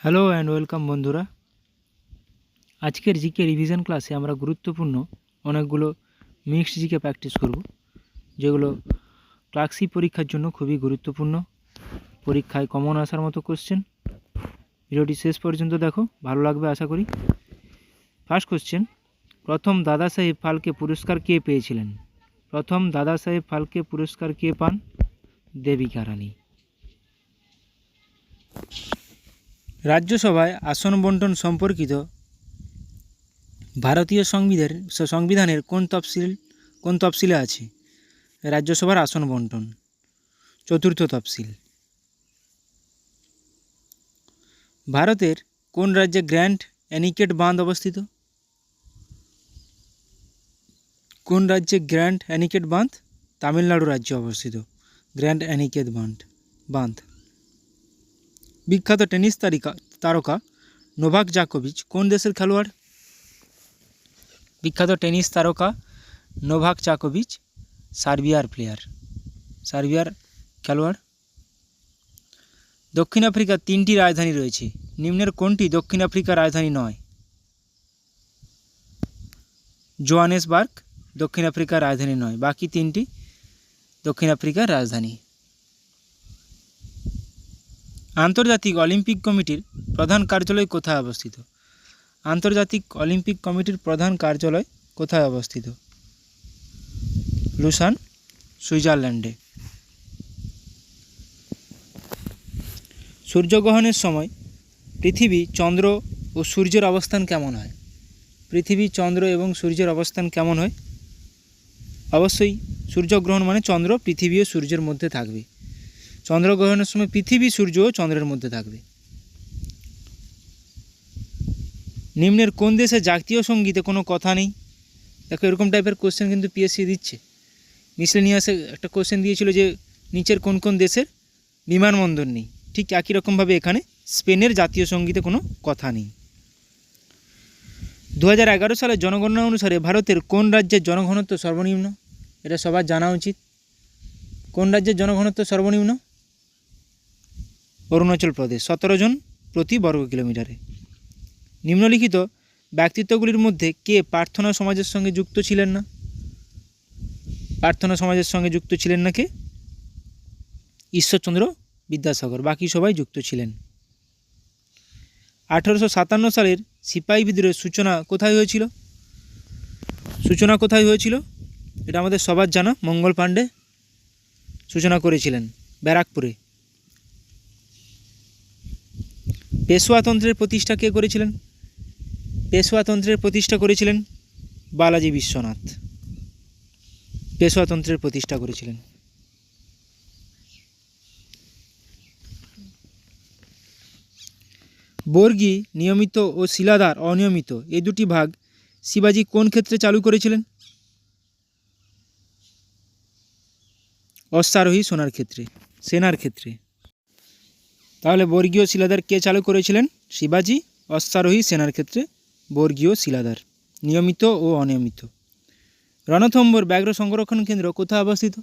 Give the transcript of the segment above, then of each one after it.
Hello and welcome বন্ধুরা। আজকের GK revision ক্লাসে আমরা গুরুত্বপূর্ণ অনেকগুলো মিক্সড জিকে প্র্যাকটিস করব, যেগুলো ক্লাস সি পরীক্ষার জন্য খুবই গুরুত্বপূর্ণ। পরীক্ষায় কমন আসার মতো কোশ্চেন। ভিডিওটি শেষ পর্যন্ত দেখো, ভালো লাগবে আশা করি। ফার্স্ট কোশ্চেন, প্রথম দাদা সাহেব ফালকে পুরস্কার কে পেয়েছিলেন? প্রথম দাদা সাহেব ফালকে পুরস্কার কে পান? দেবিকা রানী। রাজ্যসভায় আসন বন্টন সম্পর্কিত ভারতীয় সংবিধানের কোন তফসিলে আছে? রাজ্যসভার আসন বন্টন, চতুর্থ তফসিল। ভারতের কোন রাজ্যে গ্র্যান্ড অ্যানিকেট বাঁধ অবস্থিত? কোন রাজ্যে গ্র্যান্ড অ্যানিকেট বাঁধ? তামিলনাড়ু রাজ্যে অবস্থিত গ্র্যান্ড অ্যানিকেট বাঁধ। বিখ্যাত টেনিস তারকা নোভাক জোকোভিচ কোন দেশের খেলোয়াড়? বিখ্যাত টেনিস তারকা নোভাক জোকোভিচ সার্বিয়ার খেলোয়াড়। দক্ষিণ আফ্রিকার 3টি রাজধানী রয়েছে, নিম্নের কোনটি দক্ষিণ আফ্রিকার রাজধানী নয়? জোহানেসবার্গ দক্ষিণ আফ্রিকার রাজধানী নয়, বাকি 3টি দক্ষিণ আফ্রিকার রাজধানী। আন্তর্জাতিক অলিম্পিক কমিটির প্রধান কার্যালয় কোথায় অবস্থিত? আন্তর্জাতিক অলিম্পিক কমিটির প্রধান কার্যালয় কোথায় অবস্থিত? লুসান, সুইজারল্যান্ডে। সূর্যগ্রহণের সময় পৃথিবী, চন্দ্র ও সূর্যের অবস্থান কেমন হয়? পৃথিবী, চন্দ্র এবং সূর্যের অবস্থান কেমন হয়? অবশ্যই সূর্যগ্রহণ মানে চন্দ্র, পৃথিবী ও সূর্যের মধ্যে থাকবে। চন্দ্রগ্রহণের সময় পৃথিবী, সূর্য ও চন্দ্রের মধ্যে থাকবে। নিম্নের কোন দেশে জাতীয় সঙ্গীতে কোনো কথা নেই? দেখো, এরকম টাইপের কোশ্চেন কিন্তু পিএসসি দিচ্ছে। মিসেলেনিয়াসে একটা কোশ্চেন দিয়েছিল যে নিচের কোন কোন দেশের বিমানবন্দর নেই, ঠিক একই রকমভাবে এখানে স্পেনের জাতীয় সঙ্গীতে কোনো কথা নেই। 2011 সালের জনগণনা অনুসারে ভারতের কোন রাজ্যের জনঘনত্ব সর্বনিম্ন? এটা সবার জানা উচিত। কোন রাজ্যের জনঘনত্ব সর্বনিম্ন? অরুণাচল প্রদেশ, 17 জন প্রতি বর্গ কিলোমিটারে। নিম্নলিখিত ব্যক্তিত্বগুলির মধ্যে কে প্রার্থনা সমাজের সঙ্গে যুক্ত ছিলেন না? প্রার্থনা সমাজের সঙ্গে যুক্ত ছিলেন না কে? ঈশ্বরচন্দ্র বিদ্যাসাগর, বাকি সবাই যুক্ত ছিলেন। 1857 সালের সিপাহী বিদ্রোহের সূচনা কোথায় হয়েছিল? এটা আমাদের সবার জানা, মঙ্গল পাণ্ডে সূচনা করেছিলেন ব্যারাকপুরে। পেশওয়াতন্ত্রের প্রতিষ্ঠা কে করেছিলেন? পেশওয়াতন্ত্রের প্রতিষ্ঠা করেছিলেন বালাজি বিশ্বনাথ। পেশওয়াতন্ত্রের প্রতিষ্ঠা করেছিলেন। বর্গী নিয়মিত ও শিলাদার অনিয়মিত, এই দুটি ভাগ শিবাজি কোন ক্ষেত্রে চালু করেছিলেন? অশ্বারোহী সেনার ক্ষেত্রে। তাহলে বর্গীয় শিলাদার কে চালু করেছিলেন? শিবাজি। অশ্বারোহী সেনার ক্ষেত্রে বর্গীয় শিলাদার, নিয়মিত ও অনিয়মিত। রণথম্বর ব্যাঘ্র সংরক্ষণ কেন্দ্র কোথায় অবস্থিত?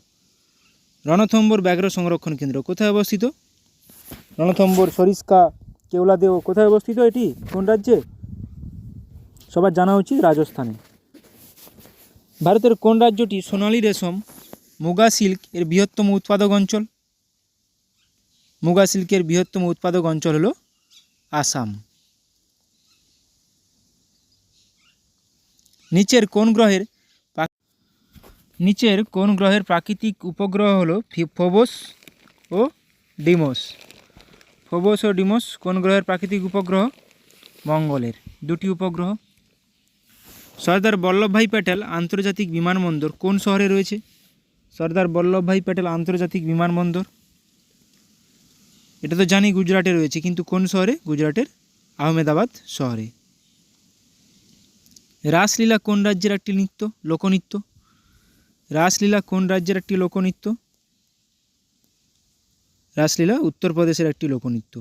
রণথম্বর সরিস্কা কেওলাদেও কোথায় অবস্থিত? এটি কোন রাজ্যে? সবার জানা উচিত, রাজস্থানে। ভারতের কোন রাজ্যটি সোনালী রেশম মুগা সিল্ক এর বৃহত্তম উৎপাদক অঞ্চল? মুগা সিল্কের বৃহত্তম উৎপাদক অঞ্চল হল আসাম। নিচের কোন গ্রহের প্রাকৃতিক উপগ্রহ হল ফোবস ও ডিমোস? ফোবস ও ডিমোস কোন গ্রহের প্রাকৃতিক উপগ্রহ? মঙ্গলের, 2টি উপগ্রহ। সর্দার বল্লভভাই প্যাটেল আন্তর্জাতিক বিমানবন্দর কোন শহরে রয়েছে? সর্দার বল্লভভাই প্যাটেল আন্তর্জাতিক বিমানবন্দর, এটা তো জানি গুজরাটে রয়েছে, কিন্তু কোন শহরে? গুজরাটের আহমেদাবাদ শহরে। রাসলীলা কোন রাজ্যের একটি লোকনৃত্য? রাসলীলা কোন রাজ্যের একটি লোকনৃত্য? রাসলীলা উত্তরপ্রদেশের একটি লোকনৃত্য।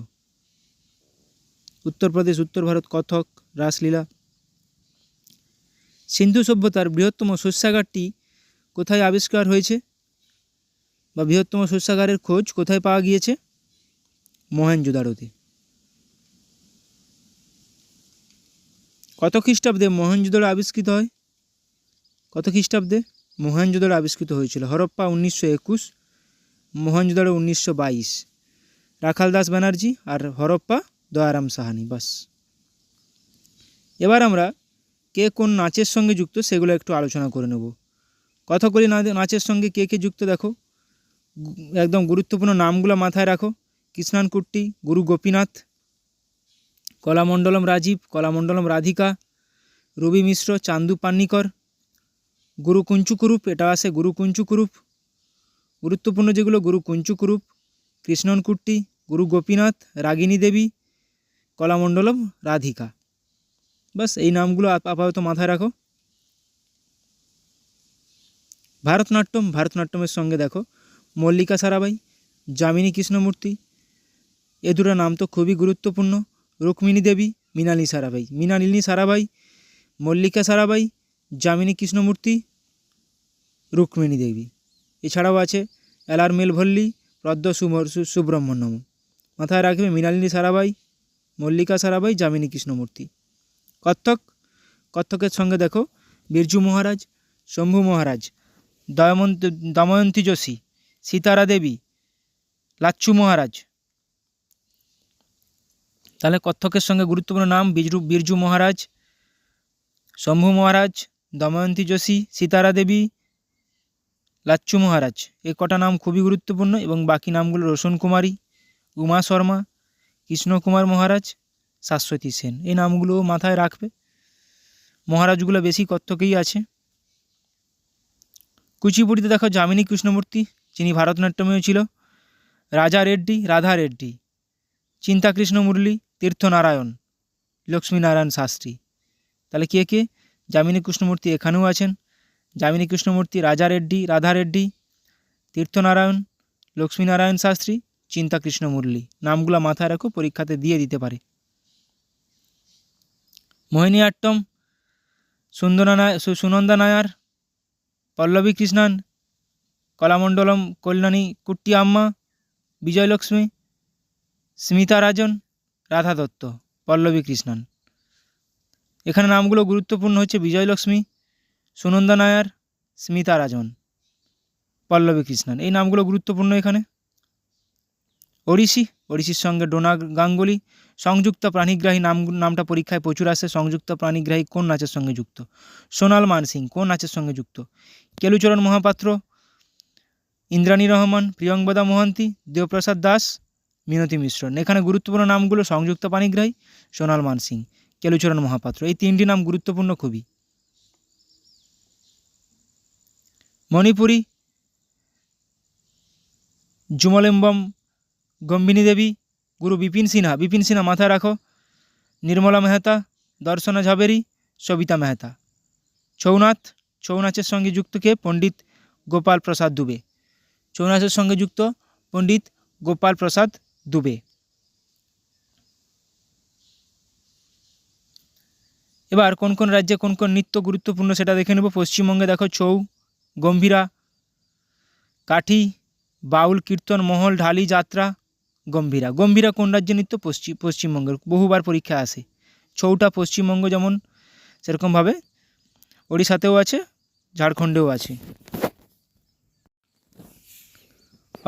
উত্তরপ্রদেশ, উত্তর ভারত, কথক, রাসলীলা। সিন্ধু সভ্যতার বৃহত্তম শস্যাগারটি কোথায় আবিষ্কার হয়েছে, বা বৃহত্তম শস্যাগারের খোঁজ কোথায় পাওয়া গিয়েছে? মহেঞ্জোদারোতে। কত খ্রিস্টাব্দে মহেঞ্জোদড়ো আবিষ্কৃত হয়? কত খ্রিস্টাব্দে মহেঞ্জোদড়ো আবিষ্কৃত হয়েছিল? হরপ্পা 1921, মহেঞ্জোদড়ো 1922। রাখাল দাস ব্যানার্জি আর হরপ্পা দয়ারাম সাহানি। বাস। এবার আমরা কে কোন নাচের সঙ্গে যুক্ত সেগুলো একটু আলোচনা করে নেব। কথাকলি নাচের সঙ্গে কে কে যুক্ত দেখো, একদম গুরুত্বপূর্ণ নামগুলো মাথায় রাখো। কৃষ্ণান কুট্টি, গুরু গোপীনাথ, কলামণ্ডলম রাজীব, কলামণ্ডলম রাধিকা, রবি মিশ্র, চান্দু পান্নিকর, গুরু কুঞ্চুকুরুপ, এটা আসে গুরু কুঞ্চুকুরুপ। গুরুত্বপূর্ণ যেগুলো, গুরু কুঞ্চুকুরুপ, কৃষ্ণন কুট্টি, গুরু গোপীনাথ, রাগিনী দেবী, কলামণ্ডলম রাধিকা। বাস, এই নামগুলো আপাতত মাথায় রাখো। ভারতনাট্যম, ভারতনাট্যমের সঙ্গে দেখো মল্লিকা সারাবাই, যামিনী কৃষ্ণমূর্তি, এ দুটো নাম তো খুবই গুরুত্বপূর্ণ। রুক্মিণী দেবী, মৃণালিনী সারাবাই, মৃণালিনী সারাবাই, মল্লিকা সারাবাই, যামিনী কৃষ্ণমূর্তি, রুক্মিণী দেবী। এছাড়াও আছে এলার মেলভল্লী, পদ্ম সুব্রহ্মণ্যম। মাথায় রাখবে মৃণালিনী সারাবাই, মল্লিকা সারাবাই, যামিনী কৃষ্ণমূর্তি। কত্থক, কত্থকের সঙ্গে দেখো বিরজু মহারাজ, শম্ভু মহারাজ, দময়ন্তী যোশী, সীতারা দেবী, লাচ্ছু মহারাজ। তাহলে কত্থকের সঙ্গে গুরুত্বপূর্ণ নাম বিরজু মহারাজ, শম্ভু মহারাজ, দময়ন্তী যোশী, সীতারা দেবী, লাচ্ছু মহারাজ। এই কটা নাম খুবই গুরুত্বপূর্ণ এবং বাকি নামগুলো রোশন কুমারী, উমা শর্মা, কৃষ্ণকুমার মহারাজ, শাশ্বতী সেন। এই নামগুলো মাথায় রাখবে। মহারাজগুলো বেশি কত্থকেই আছে। কুচিপুড়িতে দেখো যামিনী কৃষ্ণমূর্তি, যিনি ভারতনাট্যমেও ছিল, রাজা রেড্ডি, রাধা রেড্ডি, চিন্তাকৃষ্ণ মুরলী, তীর্থনারায়ণ, লক্ষ্মীনারায়ণ শাস্ত্রী। তাহলে কে কে? যামিনী কৃষ্ণমূর্তি এখানেও আছেন। যামিনী কৃষ্ণমূর্তি, রাজা রেড্ডি, রাধা রেড্ডি, তীর্থনারায়ণ, লক্ষ্মীনারায়ণ শাস্ত্রী, চিন্তাকৃষ্ণ মুরলী। নামগুলো মাথায় রাখো, পরীক্ষাতে দিয়ে দিতে পারে। মোহিনীআট্টম, সুনন্দা নায়ার, পল্লবী কৃষ্ণান, কলামণ্ডলম কল্যাণী কুট্টি আম্মা, বিজয়লক্ষ্মী, স্মিতা রাজন, রাধা দত্ত, পল্লবী কৃষ্ণান। এখানে নামগুলো গুরুত্বপূর্ণ হচ্ছে বিজয়লক্ষ্মী, সুনন্দা নায়ার, স্মিতা রাজন, পল্লবী কৃষ্ণান। এই নামগুলো গুরুত্বপূর্ণ এখানে। ওড়িশি, ওড়িশির সঙ্গে ডোনা গাঙ্গুলি। সংযুক্ত প্রাণীগ্রাহী নামটা পরীক্ষায় প্রচুর আসে। সংযুক্ত প্রাণীগ্রাহী কোন নাচের সঙ্গে যুক্ত? সোনাল মানসিং কোন নাচের সঙ্গে যুক্ত? কেলুচরণ মহাপাত্র, ইন্দ্রাণী রহমান, প্রিয়ঙ্বদা মোহান্তি, দেবপ্রসাদ দাস, মিনতি মিশ্রণ। এখানে গুরুত্বপূর্ণ নামগুলো সংযুক্ত প্রাণীগ্রাহী, সোনাল মানসিং, কেলুচরণ মহাপাত্র। এই তিনটি নাম গুরুত্বপূর্ণ খুবই। মণিপুরী, জুমলেম্বম গম্বিনী দেবী, গুরু বিপিন সিনহা। বিপিন সিনহা মাথায় রাখো। নির্মলা মেহতা, দর্শনা ঝাবেরি, সবিতা মেহতা। ছৌ নাচ, ছৌ নাচের সঙ্গে যুক্ত কে? পণ্ডিত গোপাল প্রসাদ দুবে। ছৌ নাচের সঙ্গে যুক্ত পণ্ডিত গোপাল প্রসাদ দুবে। এবার কোন কোন রাজ্যে কোন কোন নৃত্য গুরুত্বপূর্ণ সেটা দেখে নেব। পশ্চিমবঙ্গে দেখো ছৌ, গম্ভীরা, কাঠি, বাউল, কীর্তন, মহল, ঢালি, যাত্রা, গম্ভীরা। গম্ভীরা কোন রাজ্যের নৃত্য? পশ্চিমবঙ্গের, বহুবার পরীক্ষা আসে। ছৌটা পশ্চিমবঙ্গ যেমন, সেরকমভাবে ওড়িশাতেও আছে, ঝাড়খণ্ডেও আছে।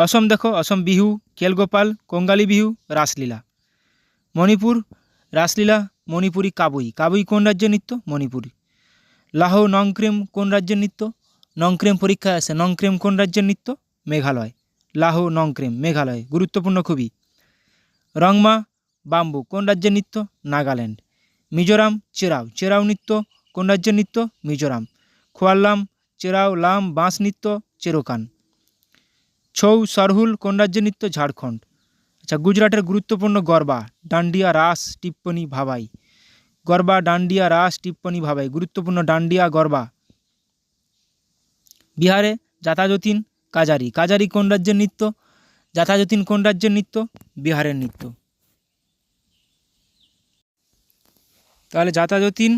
অসম দেখো, অসম বিহু, খেলগোপাল, কঙ্গালী বিহু, রাসলীলা। মণিপুর, রাসলীলা, মণিপুরি কাবুই। কাবুই কোন রাজ্যের নৃত্য? মণিপুরি। লাহো নংক্রেম কোন রাজ্যের নৃত্য? নংক্রেম পরীক্ষায় আসে। নংক্রেম কোন রাজ্যের নৃত্য? মেঘালয়। লাহো নংক্রেম, মেঘালয়, গুরুত্বপূর্ণ খুবই। রংমা, বাম্বু কোন রাজ্যের নৃত্য? নাগাল্যান্ড। মিজোরাম, চেরাও, চেরাও নৃত্য কোন রাজ্যের নৃত্য? মিজোরাম। খোয়াল্লাম, চেরাও, লাম, বাঁশ নৃত্য, চেরোকান। ছৌ, সরহুল কোন রাজ্যের নৃত্য? ঝাড়খণ্ড। আচ্ছা, গুজরাটের গুরুত্বপূর্ণ গরবা, ডান্ডিয়া, রাস, টিপ্পনি, ভাবাই। গরবা, ডান্ডিয়া, রাস, টিপ্পনি, ভাবাই, গুরুত্বপূর্ণ ডান্ডিয়া, গরবা। বিহারে যাতাযতীন, কাজারি। কাজারি কোন রাজ্যের নৃত্য? যাতাযতীন কোন রাজ্যের নৃত্য? বিহারের নৃত্য। তাহলে যাতাযতীন,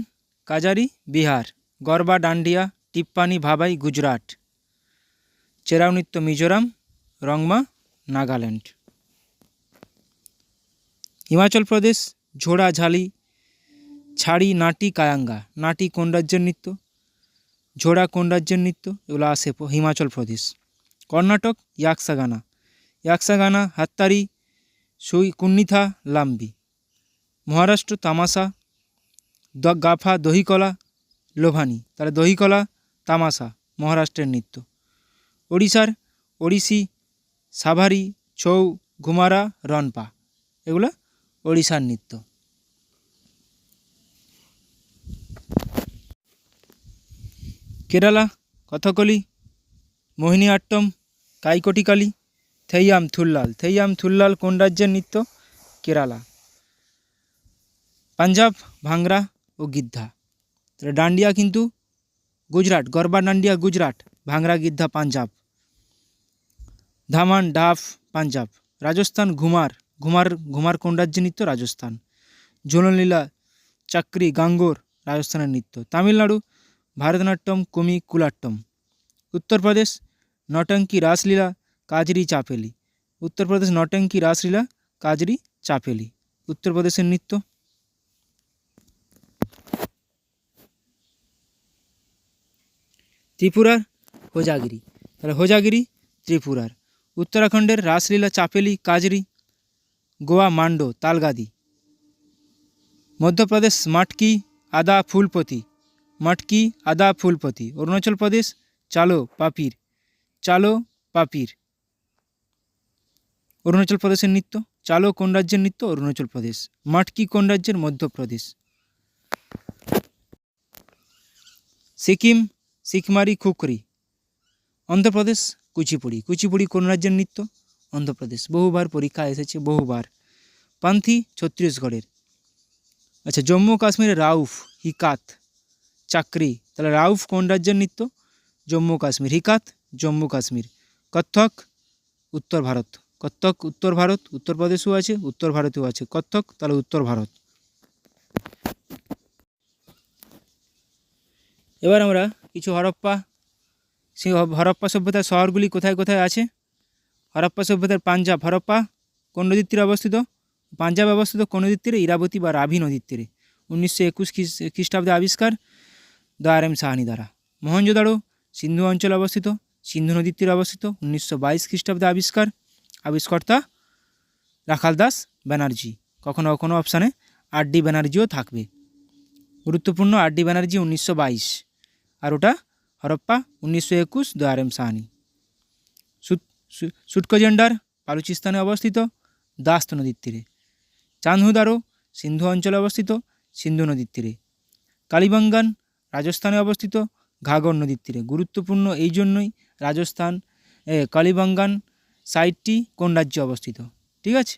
কাজারি, বিহার। গরবা, ডান্ডিয়া, টিপ্পানি, ভাবাই, গুজরাট। চেরাও নৃত্য, মিজোরাম। রংমা, নাগাল্যান্ড। হিমাচল প্রদেশ ঝোড়া, ঝালি, ছাড়ি, নাটি, কায়াঙ্গা। নাটি কোন রাজ্যের নৃত্য? ঝোড়া কোন রাজ্যের নৃত্য? এগুলো আসে হিমাচল প্রদেশ। কর্ণাটক ইয়াক্সাগানা। ইয়াক্সাগানা হাত্তারি, সুই, কুন্নিথা, লাম্বি। মহারাষ্ট্র তামাশা, গাফা, দহিকলা, লোভানি। তাহলে দহিকলা, তামাশা মহারাষ্ট্রের নৃত্য। ওড়িশার ওড়িশি, সাভারি, ছৌ, ঘুমারা, রনপা। এগুলো ওড়িশার নৃত্য। কেরালা কথকলি, মোহিনীআট্টম, কাইকটিকালি, থেইয়াম থুল্লাল। থেইয়াম থুল্লাল কোন রাজ্যের নৃত্য? কেরালা। পাঞ্জাব ভাংরা ও গিদ্ধা। তাহলে ডান্ডিয়া কিন্তু গুজরাট, গরবা ডান্ডিয়া গুজরাট, ভাংরা গিদ্ধা পাঞ্জাব। ধামান ডাফ পাঞ্জাব। রাজস্থান ঘুমার। ঘুমার কোন রাজ্যের নৃত্য? রাজস্থান। ঝোলনলীলা, চাকরি, গাঙ্গোর রাজস্থানের নৃত্য। তামিলনাড়ু ভারতনাট্যম, কুমি, কুলাট্টম। উত্তরপ্রদেশ নটঙ্কি, রাসলীলা, কাজরি, চাপেলি। উত্তরপ্রদেশ নটঙ্কি, রাসলীলা, কাজরি, চাপেলি উত্তরপ্রদেশের নৃত্য। ত্রিপুরার হোজাগিরি। তাহলে হোজাগিরি ত্রিপুরার। উত্তরাখণ্ডের রাসলীলা, চাপেলি, কাজরি। গোয়া মান্ডো, তালগাদি। মধ্যপ্রদেশ মাটকি, আদা, ফুলপতি। মাটকি, আদা, ফুলপতি। অরুণাচল প্রদেশ চালো, পাপির। চালো, পাপির অরুণাচল প্রদেশের নৃত্য। চালো কোন রাজ্যের নৃত্য? অরুণাচল প্রদেশ। মাটকি কোন রাজ্যের? মধ্যপ্রদেশ। সিকিম সিকমারি, খুকরি। অন্ধ্রপ্রদেশ কুচিপুড়ি। কুচিপুড়ি কোন রাজ্যের নৃত্য? অন্ধ্রপ্রদেশ। বহুবার পরীক্ষা এসেছে, বহুবার। পান্থি ছত্তিশগড়ের। আচ্ছা, জম্মু কাশ্মীরে রাউফ, হিকাত, চাকরি। তাহলে রাউফ কোন রাজ্যের নৃত্য? জম্মু কাশ্মীর। হিকাত জম্মু কাশ্মীর। কত্থক উত্তর ভারত। কত্থক উত্তর ভারত, উত্তরপ্রদেশেও আছে, উত্তর ভারতেও আছে কত্থক, তাহলে উত্তর ভারত। এবার আমরা কিছু হরপ্পা, সেই হরপ্পা সভ্যতার শহরগুলি কোথায় কোথায় আছে। হরপ্পা সভ্যতার পাঞ্জাব। হরপ্পা কোন নদীর তীরে অবস্থিত? পাঞ্জাবে অবস্থিত। কোন নদীর তীরে? ইরাবতী বা রাভি নদীর তীরে। 1921 খ্রিস্টাব্দে আবিষ্কার দয়ারাম সাহানি দ্বারা। মহেঞ্জোদাড়ো সিন্ধু অঞ্চলে অবস্থিত, সিন্ধু নদীর তীরে অবস্থিত। 1922 খ্রিস্টাব্দে আবিষ্কার। আবিষ্কর্তা রাখাল দাস ব্যানার্জি। কখনো কখনো অপশানে আর.ডি. ব্যানার্জিও থাকবে। গুরুত্বপূর্ণ আর.ডি. ব্যানার্জি 1922, আর ওটা হরপ্পা 1921 দয়ারাম সাহানি। সুটকোজেন্ডার বালুচিস্তানে অবস্থিত, দাস্ত নদীর তীরে। চাঁদহুদারো সিন্ধু অঞ্চলে অবস্থিত, সিন্ধু নদীর তীরে। কালিবাঙ্গান রাজস্থানে অবস্থিত, ঘাঘর নদীর তীরে। গুরুত্বপূর্ণ এই জন্যই রাজস্থান কালিবাঙ্গান সাইটটি কোন রাজ্যে অবস্থিত, ঠিক আছে।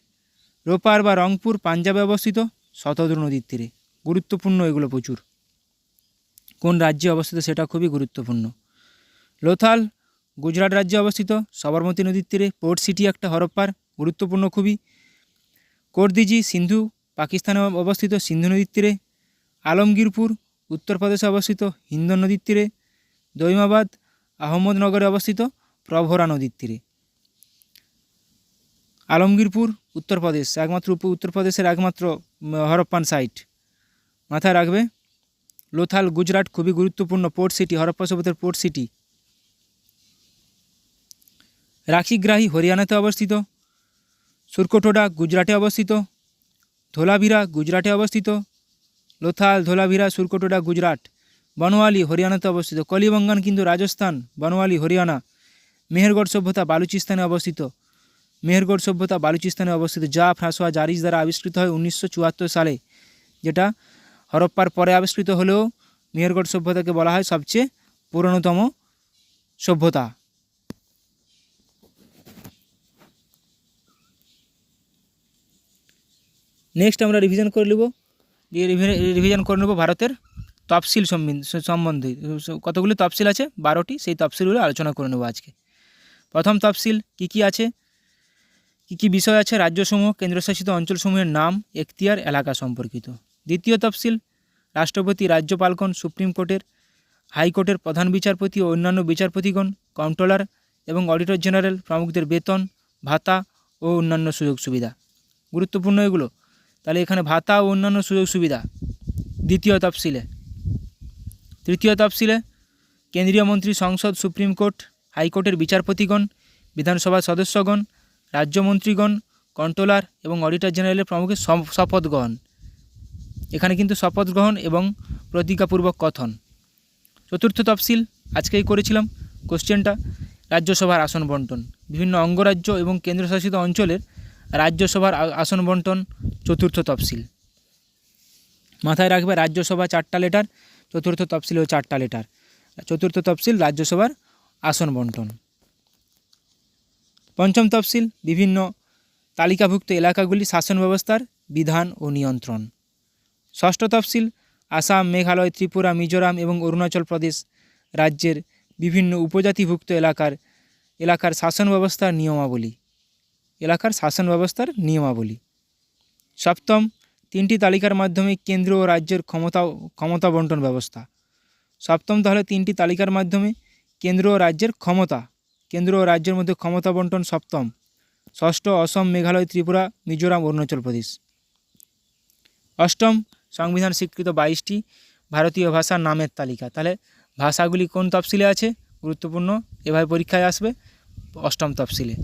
রোপার বা রংপুর পাঞ্জাবে অবস্থিত, শতদ্রু নদীর তীরে। গুরুত্বপূর্ণ এগুলো প্রচুর। কোন রাজ্যে অবস্থিত সেটা খুবই গুরুত্বপূর্ণ। লোথাল গুজরাট রাজ্যে অবস্থিত, সবরমতী নদীর তীরে। পোর্ট সিটি একটা হরপ্পার, গুরুত্বপূর্ণ খুবই। কোরদিজি সিন্ধু পাকিস্তানে অবস্থিত, সিন্ধু নদীর তীরে। আলমগীরপুর উত্তরপ্রদেশে অবস্থিত, হিন্দন নদীর তীরে। দৈমাবাদ আহমদনগরে অবস্থিত, প্রভরা নদীর তীরে। আলমগীরপুর উত্তরপ্রদেশ, একমাত্র উত্তরপ্রদেশের একমাত্র হরপ্পান সাইট, মাথায় রাখবে। লোথাল গুজরাট খুবই গুরুত্বপূর্ণ পোর্ট সিটি, হরপ্পা সভ্যতার পোর্ট সিটি। রাখিগ্রাহী হরিয়ানাতে অবস্থিত। সুরকোটোডা গুজরাটে অবস্থিত। ধোলাভিরা গুজরাটে অবস্থিত। লোথাল, ধোলাভিরা, সুরকোটোডা গুজরাট। বনওয়ালি হরিয়ানাতে অবস্থিত। কলিবঙ্গান কিন্তু রাজস্থান, বনওয়ালি হরিয়ানা। মেহেরগড় সভ্যতা বালুচিস্তানে অবস্থিত। মেহেরগড় সভ্যতা বালুচিস্তানে অবস্থিত, যা ফ্রাঁসোয়া জারিস দ্বারা আবিষ্কৃত হয় 1974 সালে। যেটা হরপ্পার পরে আবিষ্কৃত হলেও মেহেরগড় সভ্যতাকে বলা হয় সবচেয়ে পুরনোতম সভ্যতা। নেক্সট আমরা রিভিশন করে নেব ভারতের তফসিল সম্বন্ধে। কতগুলি তফসিল আছে? 12টি। সেই তফসিলগুলো আলোচনা করে নেব আজকে। প্রথম তফসিল কি কি আছে, কি কি বিষয় আছে? রাজ্যসমূহ, কেন্দ্রশাসিত অঞ্চলসমূহের নাম, এখতিয়ার, এলাকা সম্পর্কিত। দ্বিতীয় তফসিল রাষ্ট্রপতি, রাজ্যপালগণ, সুপ্রিম কোর্টের, হাইকোর্টের প্রধান বিচারপতি ও অন্যান্য বিচারপতিগণ, কন্ট্রোলার এবং অডিটর জেনারেল প্রমুখদের বেতন, ভাতা ও অন্যান্য সুযোগ সুবিধা। গুরুত্বপূর্ণ এগুলো। তাহলে এখানে ভাতা ও অন্যান্য সুযোগ সুবিধা দ্বিতীয় তফসিলে। তৃতীয় তফসিলে কেন্দ্রীয় মন্ত্রী, সংসদ, সুপ্রিম কোর্ট, হাইকোর্টের বিচারপতিগণ, বিধানসভার সদস্যগণ, রাজ্যমন্ত্রীগণ, কন্ট্রোলার এবং অডিটর জেনারেলের প্রমুখের শপথ গ্রহণ। এখানে কিন্তু শপথ গ্রহণ এবং প্রতিজ্ঞাপূর্বক কথন। চতুর্থ তফসিল আজকেই করেছিলাম কোশ্চেনটা, রাজ্যসভার আসন বন্টন। বিভিন্ন অঙ্গরাজ্য এবং কেন্দ্রশাসিত অঞ্চলের রাজ্যসভার আসন বন্টন চতুর্থ তফসিল। মাথায় রাখবে রাজ্যসভা 4টা লেটার, চতুর্থ তফসিলেও 4টা লেটার। চতুর্থ তফসিল রাজ্যসভার আসন বন্টন। পঞ্চম তফসিল বিভিন্ন তালিকাভুক্ত এলাকাগুলি শাসন ব্যবস্থার বিধান ও নিয়ন্ত্রণ। ষষ্ঠ তফসিল আসাম, মেঘালয়, ত্রিপুরা, মিজোরাম এবং অরুণাচল প্রদেশ রাজ্যের বিভিন্ন উপজাতিভুক্ত এলাকার শাসন ব্যবস্থার নিয়মাবলী। সপ্তম 3টি তালিকার মাধ্যমে কেন্দ্র ও রাজ্যের ক্ষমতা বন্টন ব্যবস্থা। সপ্তম তাহলে 3টি তালিকার মাধ্যমে কেন্দ্র ও রাজ্যের মধ্যে ক্ষমতা বন্টন সপ্তম। ষষ্ঠ অসম, মেঘালয়, ত্রিপুরা, মিজোরাম, অরুণাচল প্রদেশ। অষ্টম সংবিধান স্বীকৃত 22টি ভারতীয় ভাষার নামের তালিকা। তাহলে ভাষাগুলি কোন তফসিলে আছে? গুরুত্বপূর্ণ, এভাবে পরীক্ষায় আসবে অষ্টম তফসিলে।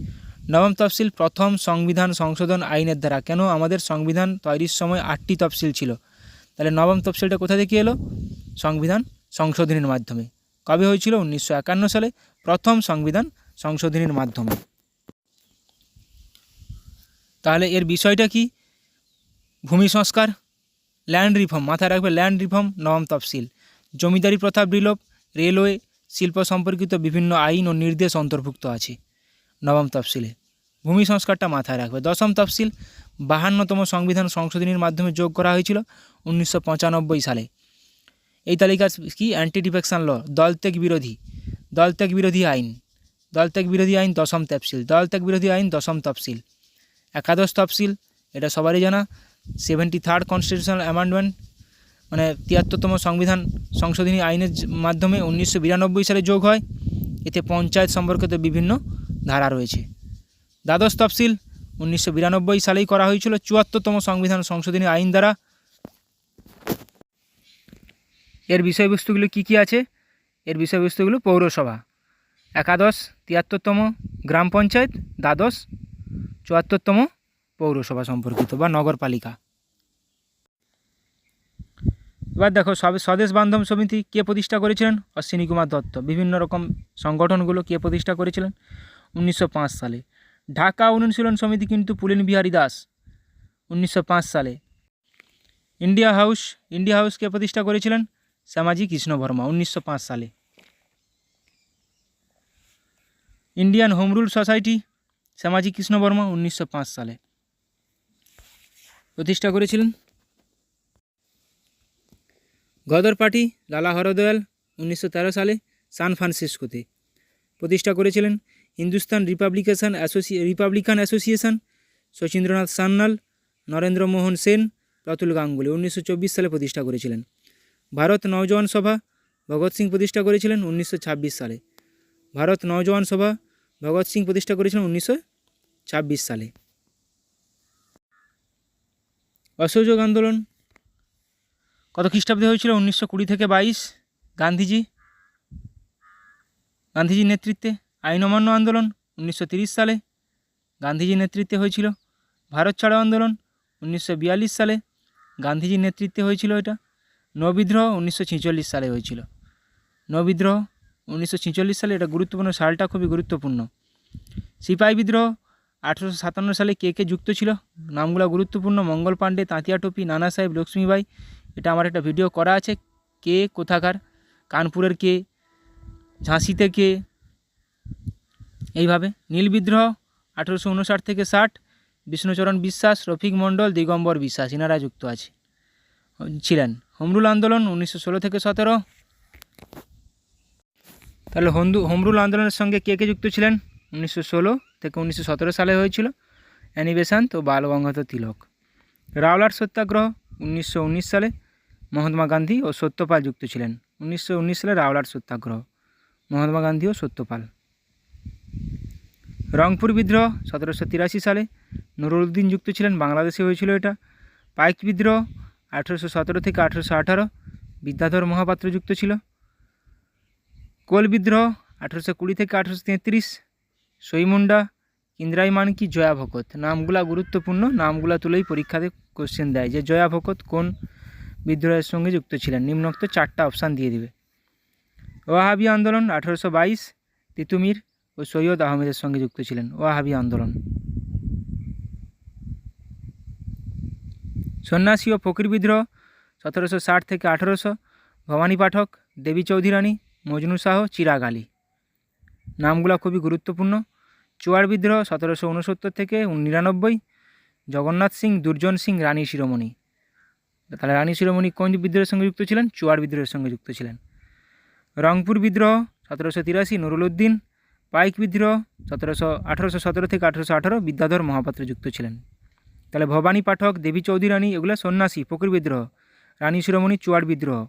নবম তফসিল প্রথম সংবিধান সংশোধন আইনের দ্বারা। কেন? আমাদের সংবিধান তৈরির সময় 8টি তফসিল ছিল, তাহলে নবম তফসিলটা কোথা থেকে এলো? সংবিধান সংশোধনীর মাধ্যমে। কবে হয়েছিল? 1951 সালে প্রথম সংবিধান সংশোধনীর মাধ্যমে। তাহলে এর বিষয়টা কি? ভূমি সংস্কার, ল্যান্ড রিফর্ম। মাথায় রাখবে ল্যান্ড রিফর্ম নবম তফসিল। জমিদারি প্রথা বিলোপ, রেলওয়ে, শিল্প সম্পর্কিত বিভিন্ন আইন ও নির্দেশ অন্তর্ভুক্ত আছে নবম তফসিলে। ভূমি সংস্কারটা মাথায় রাখবে। দশম তফসিল 52তম সংবিধান সংশোধনীর মাধ্যমে যোগ করা হয়েছিল 1995 সালে। এই তালিকা কি? অ্যান্টি ডিফেকশন ল, দলত্যাগ বিরোধী আইন দশম তফসিল। একাদশ তফসিল এটা সবারই জানা, 73rd কনস্টিটিউশনাল অ্যামেন্ডমেন্ট, মানে 73তম সংবিধান সংশোধনী আইনের মাধ্যমে 1992 সালে যোগ হয়। এতে পঞ্চায়েত সম্পর্কিত বিভিন্ন ধারা রয়েছে। দ্বাদশ তফসিল 1992 সালেই করা হয়েছিল 74তম সংবিধান সংশোধনী আইন দ্বারা। এর বিষয়বস্তুগুলো কি আছে? এর বিষয়বস্তুগুলো পৌরসভা, একাদশ 73তম গ্রাম পঞ্চায়েত, দ্বাদশ 74তম পৌরসভা সম্পর্কিত বা নগরপালিকা। এবার দেখো স্বদেশ বান্ধব সমিতি কে প্রতিষ্ঠা করেছিলেন? অশ্বিনী কুমার দত্ত। বিভিন্ন রকম সংগঠনগুলো কে প্রতিষ্ঠা করেছিলেন? 1905 সালে। ঢাকা অনুশীলন সমিতি কিন্তু পুলিন বিহারী দাস, 1905 সালে। ইন্ডিয়া হাউস কে প্রতিষ্ঠা করেছিলেন? শ্যামাজি কৃষ্ণ বর্মা, 1905 সালে। Indian Home Rule Society Shyamaji Krishna Varma 1905 সালে প্রতিষ্ঠা করেছিলেন। গদর পার্টি লালা হরদয়াল 1913 সালে সান ফ্রান্সিসকোতে প্রতিষ্ঠা করেছিলেন। হিন্দুস্তান রিপাবলিকান অ্যাসোসিয়েশন শচীন্দ্রনাথ সান্যাল, নরেন্দ্র মোহন সেন, প্রতুল গাঙ্গুলি 1924 সালে প্রতিষ্ঠা করেছিলেন। ভারত নওজওয়ান সভা ভগৎ সিং প্রতিষ্ঠা করেছিলেন 1926 সালে। ভারত নওজওয়ান সভা ভগৎ সিং প্রতিষ্ঠা করেছিলেন 1926 সালে। অসহযোগ আন্দোলন কত খ্রিস্টাব্দে হয়েছিল? 1920 থেকে 22। গান্ধীজির নেতৃত্বে। আইন অমান্য আন্দোলন 1930 সালে গান্ধীজির নেতৃত্বে হয়েছিল। ভারত ছাড়ো আন্দোলন 1942 সালে গান্ধীজির নেতৃত্বে হয়েছিল এটা। নৌবিদ্রোহ 1946 সালে হয়েছিল। নৌবিদ্রোহ 1946 সালে, এটা গুরুত্বপূর্ণ, সালটা খুবই গুরুত্বপূর্ণ। সিপাহী বিদ্রোহ 1857 সালে কে যুক্ত ছিল? নামগুলো গুরুত্বপূর্ণ, মঙ্গল পাণ্ডে, তাঁতিয়া টুপি, নানা সাহেব, লক্ষ্মীবাই। এটা আমার একটা ভিডিও করা আছে, কে কোথাকার, কানপুরের কে, ঝাঁসিতে কে, এইভাবে। নীল বিদ্রোহ 1859 থেকে 60 বিষ্ণুচরণ বিশ্বাস, রফিক মণ্ডল, দিগম্বর বিশ্বাস এনারা যুক্ত ছিলেন। হোমরুল আন্দোলন 1916 থেকে 17। তাহলে হোমরুল আন্দোলনের সঙ্গে কে যুক্ত ছিলেন? 1916 থেকে 1917 সালে হয়েছিল অ্যানি বেসান্ত ও বাল গঙ্গাধর তিলক। রাওলাট সত্যাগ্রহ 1919 সালে মহাত্মা গান্ধী ও সত্যপাল যুক্ত ছিলেন। 1919 সালে রাওলাট সত্যাগ্রহ, মহাত্মা গান্ধী ও সত্যপাল। রংপুর বিদ্রোহ 1783 সালে নুরুদ্দিন যুক্ত ছিলেন, বাংলাদেশে হয়েছিল এটা। পাইক বিদ্রোহ 1817 থেকে 1818 বিদ্যাধর মহাপাত্র যুক্ত ছিল। কোল বিদ্রোহ 1820 থেকে 1833 সইমুন্ডা, ইন্দ্রাই মানকি, জয়া ভকত। নামগুলা গুরুত্বপূর্ণ, নামগুলা তুলেই পরীক্ষাতে কোশ্চেন দেয় যে জয়া ভকত কোন বিদ্রোহের সঙ্গে যুক্ত ছিলেন। নিম্নোক্ত 4টা অপশান দিয়ে দিবে। ওয়াহাবি আন্দোলন 1822 তিতুমির ও সৈয়দ আহমেদের সঙ্গে যুক্ত ছিলেন। ওয়াহাবি আন্দোলন। সন্ন্যাসী ও ফকির বিদ্রোহ 1760 থেকে 1800 ভবানী পাঠক, দেবী চৌধুরী রানী, মজনু শাহ, চিরাগ আলী। নামগুলো খুবই গুরুত্বপূর্ণ। চুয়ার বিদ্রোহ 1769 থেকে 99 জগন্নাথ সিং, দুর্জন সিং, রানী শিরোমণি। তাহলে রানী শিরোমণি কোন বিদ্রোহের সঙ্গে যুক্ত ছিলেন? চুয়ার বিদ্রোহের সঙ্গে যুক্ত ছিলেন। রংপুর বিদ্রোহ 1783 নুরুল উদ্দিন। পাইক বিদ্রোহ 1817 থেকে 1818 বিদ্যাধর মহাপাত্র যুক্ত ছিলেন। তাহলে ভবানী পাঠক, দেবী চৌধুরী রানী এগুলো সন্ন্যাসী, ফকির বিদ্রোহ। রানী শিরোমণি চুয়ার বিদ্রোহ।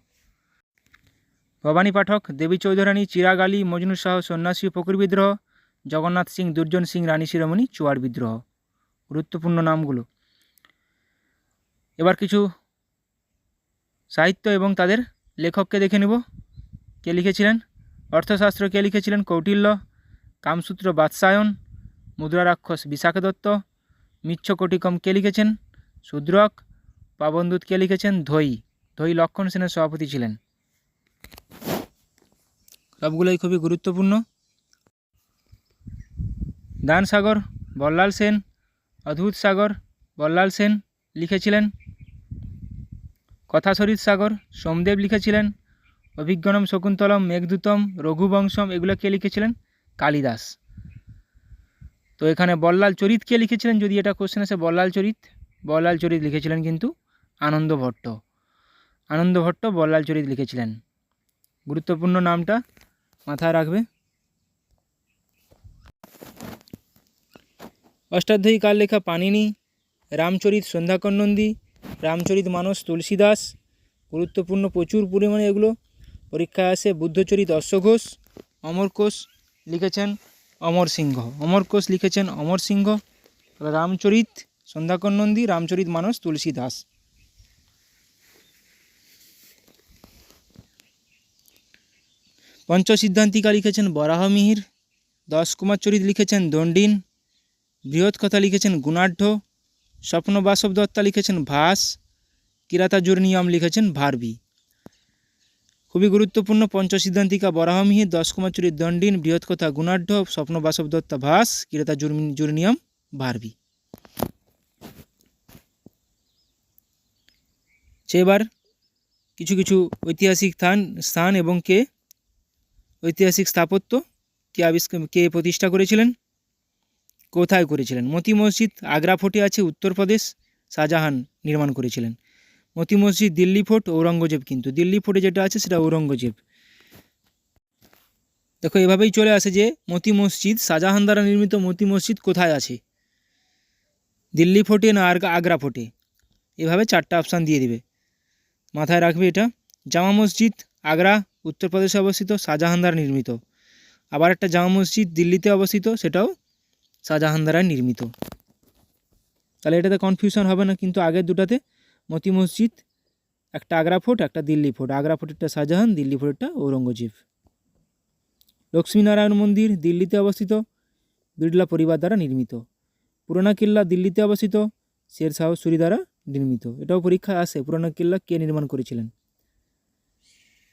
ভবানী পাঠক, দেবী চৌধুরী রানী, চিরাগ আলী, মজনু শাহ সন্ন্যাসী ও ফকির বিদ্রোহ। জগন্নাথ সিং, দুর্জন সিং, রানী শিরোমণি চুয়ার বিদ্রোহ। গুরুত্বপূর্ণ নামগুলো। এবার কিছু সাহিত্য এবং তাদের লেখককে দেখে নেব। কে লিখেছিলেন? অর্থশাস্ত্র কে লিখেছিলেন? কৌটিল্য। কামসূত্র বাৎসায়ন। মুদ্রা রাক্ষস বিশাখা দত্ত। মিচ্ছকটিকম কে লিখেছেন? শূদ্রক। পাবনদূত কে লিখেছেন? ধৈ। ধৈ লক্ষণ সেনের সভাপতি ছিলেন। সবগুলোই খুবই গুরুত্বপূর্ণ। দান সাগর বল্লাল সেন। অদ্ভুত সাগর বল্লাল সেন লিখেছিলেন। কথাশরীর সাগর সোমদেব লিখেছিলেন। অভিজ্ঞানম শকুন্তলম, মেঘদূতম, রঘুবংশম এগুলো কে লিখেছিলেন? কালিদাস। তো এখানে বল্লাল চরিত কে লিখেছিলেন? যদি এটা কোশ্চেন আসে বল্লাল চরিত লিখেছিলেন কিন্তু আনন্দ ভট্ট। আনন্দ ভট্ট বল্লাল চরিত লিখেছিলেন। গুরুত্বপূর্ণ নামটা মাথায় রাখবে। অষ্টাধ্যায়ী কার লেখা? পাণিনি। রামচরিত সন্ধ্যাকর নন্দী। রামচরিত মানস তুলসীদাস। গুরুত্বপূর্ণ, প্রচুর পরিমাণে এগুলো পরীক্ষায় আসে। বুদ্ধচরিত অশ্বঘোষ। অমরকোষ লিখেছেন অমর সিংহ। অমরকোষ লিখেছেন অমর সিংহ। রামচরিত সন্ধ্যাকর নন্দী, রামচরিত মানস তুলসীদাস। পঞ্চসিদ্ধান্তিকা লিখেছেন বরাহমিহির। 10 কুমার চরিত লিখেছেন দণ্ডিন। বৃহৎ কথা লিখেছেন গুণাঢ্য। স্বপ্ন বাসব দত্তা লিখেছেন ভাস। কিরাতাজুর্নিয়ম লিখেছেন ভারবি। খুবই গুরুত্বপূর্ণ। পঞ্চসিদ্ধান্তিকা বরাহমিহির, 10 কুমার চরিত দণ্ডিন, বৃহৎ কথা গুণাঢ্য, স্বপ্ন বাসব দত্তা ভাস, কিরাতাজুর্নিয়ম ভারবি। এবার কিছু কিছু ঐতিহাসিক স্থান এবং ঐতিহাসিক স্থাপত্য কে প্রতিষ্ঠা করেছিলেন, কোথায় করেছিলেন। মতি মসজিদ আগ্রা ফোর্টে আছে, উত্তরপ্রদেশ, শাহজাহান নির্মাণ করেছিলেন। মতি মসজিদ দিল্লি ফোর্ট, ঔরঙ্গজেব। কিন্তু দিল্লি ফোর্টে যেটা আছে সেটা ঔরঙ্গজেব। দেখো এভাবেই চলে আসে যে মতি মসজিদ, শাহজাহান দ্বারা নির্মিত মতি মসজিদ কোথায় আছে, দিল্লি ফোর্টে না আগ্রা ফোর্টে। এভাবে 4টা অপশান দিয়ে দিবে, মাথায় রাখবে এটা। জামা মসজিদ আগ্রা, উত্তরপ্রদেশে অবস্থিত, শাহজাহান দ্বারা নির্মিত। আবার একটা জামা মসজিদ দিল্লিতে অবস্থিত, সেটাও শাহজাহান দ্বারা নির্মিত। তাহলে এটাতে কনফিউশন হবে না। কিন্তু আগের দুটাতে মতি মসজিদ একটা আগ্রা ফোর্ট, একটা দিল্লি ফোর্ট। আগ্রা ফোর্টেরটা শাহজাহান, দিল্লি ফোর্টেরটা ঔরঙ্গজেব। লক্ষ্মীনারায়ণ মন্দির দিল্লিতে অবস্থিত, বিড়লা পরিবার দ্বারা নির্মিত। পুরানা কিল্লা দিল্লিতে অবস্থিত, শের শাহ সুরি দ্বারা নির্মিত। এটাও পরীক্ষায় আসে, পুরানা কিল্লা কে নির্মাণ করেছিলেন।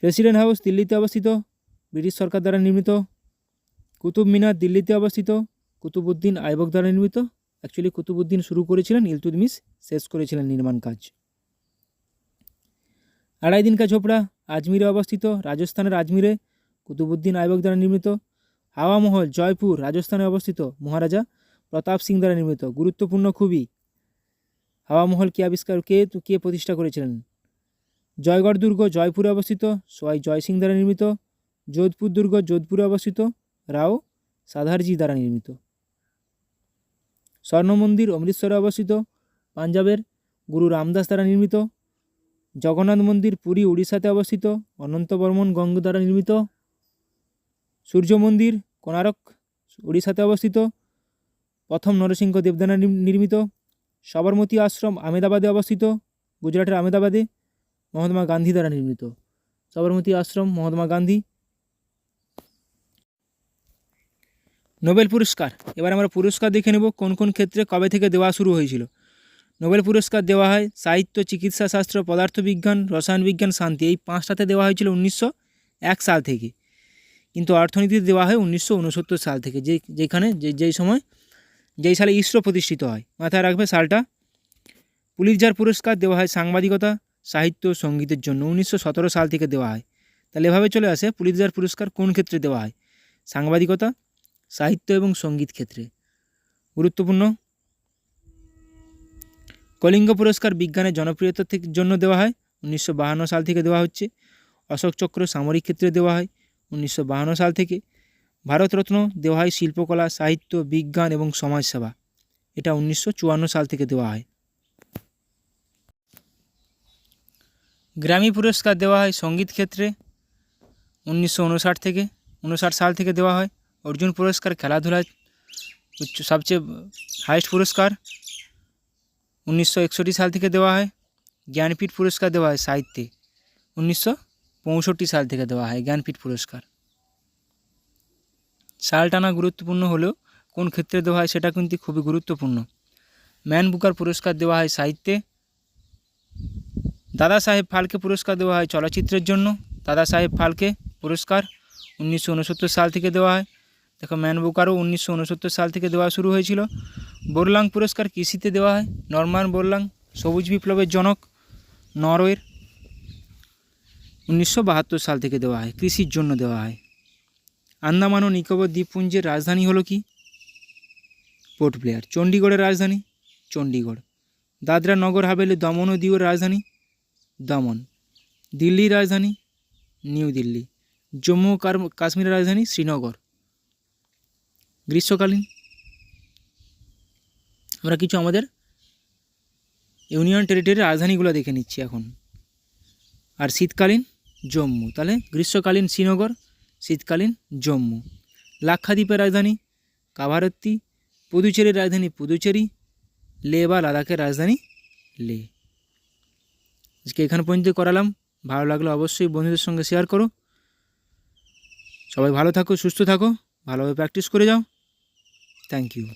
প্রেসিডেন্ট হাউস দিল্লিতে অবস্থিত, ব্রিটিশ সরকার দ্বারা নির্মিত। কুতুব মিনার দিল্লিতে অবস্থিত, কুতুবউদ্দিন আইবক দ্বারা নির্মিত। অ্যাকচুয়ালি কুতুবউদ্দিন শুরু করেছিলেন, ইলতুৎমিশ শেষ করেছিলেন নির্মাণ কাজ। আড়াই দিন কা ঝোপড়া আজমিরে অবস্থিত, রাজস্থানের আজমিরে, কুতুবউদ্দিন আইবক দ্বারা নির্মিত। হাওয়া মহল জয়পুর, রাজস্থানে অবস্থিত, মহারাজা প্রতাপ সিং দ্বারা নির্মিত। গুরুত্বপূর্ণ খুবই। হাওয়া মহল কে প্রতিষ্ঠা করেছিলেন? জয়গড় দুর্গ জয়পুরে অবস্থিত, সোয়াই জয় সিং দ্বারা নির্মিত। যোধপুর দুর্গ যোধপুরে অবস্থিত, রাও সাধারজি দ্বারা নির্মিত। স্বর্ণ মন্দির অমৃতসরে অবস্থিত, পাঞ্জাবের গুরু রামদাস দ্বারা নির্মিত। জগন্নাথ মন্দির পুরী উড়িষ্যাতে অবস্থিত, অনন্ত বর্মন গঙ্গ দ্বারা নির্মিত। সূর্য মন্দির কোণারক উড়িষ্যাতে অবস্থিত, প্রথম নরসিংহ দেব দ্বারা নির্মিত। সবরমতী আশ্রম আহমেদাবাদে অবস্থিত, গুজরাটের আহমেদাবাদে মহাত্মা গান্ধী দ্বারা নির্মিত। সবরমতী আশ্রম মহাত্মা গান্ধী। নোবেল পুরস্কার, এবার আমরা পুরস্কার দেখে নেব কোন কোন ক্ষেত্রে কবে থেকে দেওয়া শুরু হয়েছিল। নোবেল পুরস্কার দেওয়া হয় সাহিত্য, চিকিৎসা শাস্ত্র, পদার্থবিজ্ঞান, রসায়ন বিজ্ঞান, শান্তি, এই 5টাতে দেওয়া হয়েছিল 1901 সাল থেকে। কিন্তু অর্থনীতিতে দেওয়া হয় 1969 সাল থেকে, যেখানে যেই সালে ইসরো প্রতিষ্ঠিত হয়। মাথায় রাখবে সালটা। পুলিৎজার পুরস্কার দেওয়া হয় সাংবাদিকতা, সাহিত্য, সঙ্গীতের জন্য, 1917 সাল থেকে দেওয়া হয়। তাহলে এভাবে চলে আসে পুলিৎজার পুরস্কার কোন ক্ষেত্রে দেওয়া হয়, সাংবাদিকতা, সাহিত্য এবং সঙ্গীত ক্ষেত্রে। গুরুত্বপূর্ণ। কলিঙ্গ পুরস্কার বিজ্ঞানের জনপ্রিয়তার জন্য দেওয়া হয়, 1952 সাল থেকে দেওয়া হচ্ছে। অশোক চক্র সামরিক ক্ষেত্রে দেওয়া হয় 1952 সাল থেকে। ভারতরত্ন দেওয়া হয় শিল্পকলা, সাহিত্য, বিজ্ঞান এবং সমাজসেবা, এটা 1954 সাল থেকে দেওয়া হয়। গ্র্যামি পুরস্কার দেওয়া হয় সঙ্গীত ক্ষেত্রে 1959 সাল থেকে দেওয়া হয়। অর্জুন পুরস্কার খেলাধুলায় সবচেয়ে হাইয়েস্ট পুরস্কার, 1961 সাল থেকে দেওয়া হয়। জ্ঞানপীঠ পুরস্কার দেওয়া হয় সাহিত্যে, 1965 সাল থেকে দেওয়া হয় জ্ঞানপীঠ পুরস্কার। সাল টানা গুরুত্বপূর্ণ হলেও কোন ক্ষেত্রে দেওয়া হয় সেটা কিন্তু খুবই গুরুত্বপূর্ণ। ম্যান বুকার পুরস্কার দেওয়া হয় সাহিত্যে। দাদা সাহেব ফালকে পুরস্কার দেওয়া হয় চলচ্চিত্রের জন্য। দাদা সাহেব ফালকে পুরস্কার 1969 সাল থেকে দেওয়া হয়। দেখো ম্যান বুকারও 1969 সাল থেকে দেওয়া শুরু হয়েছিল। বোরলাং পুরস্কার কৃষিতে দেওয়া হয়। নরমান বোরলাং সবুজ বিপ্লবের জনক নরওয়ের, 1972 সাল থেকে দেওয়া হয়, কৃষির জন্য দেওয়া হয়। আন্দামান ও নিকোবর দ্বীপপুঞ্জের রাজধানী হলো কি? Port Blair. চণ্ডীগড়ের রাজধানী চণ্ডীগড়। দাদরা নগর হাভেলি দমন ও দিউর রাজধানী দমন। দিল্লির রাজধানী নিউ দিল্লি। জম্মু ও কাশ্মীরের রাজধানী শ্রীনগর। গ্রীষ্মকালীন আমরা কিছু আমাদের ইউনিয়ন টেরিটরির রাজধানীগুলো দেখে নিচ্ছি এখন। আর শীতকালীন জম্মু। তাহলে গ্রীষ্মকালীন শ্রীনগর, শীতকালীন জম্মু। লাক্ষাদ্বীপের রাজধানী কাভারত্তি। পুদুচেরির রাজধানী পুদুচেরি। লে বা লাদাখের রাজধানী লে। আজকে এখানে পর্যন্ত করালাম। ভালো লাগলে অবশ্যই বন্ধুদের সঙ্গে শেয়ার করো। সবাই ভালো থাকো, সুস্থ থাকো, ভালোভাবে প্র্যাকটিস করে যাও। Thank you.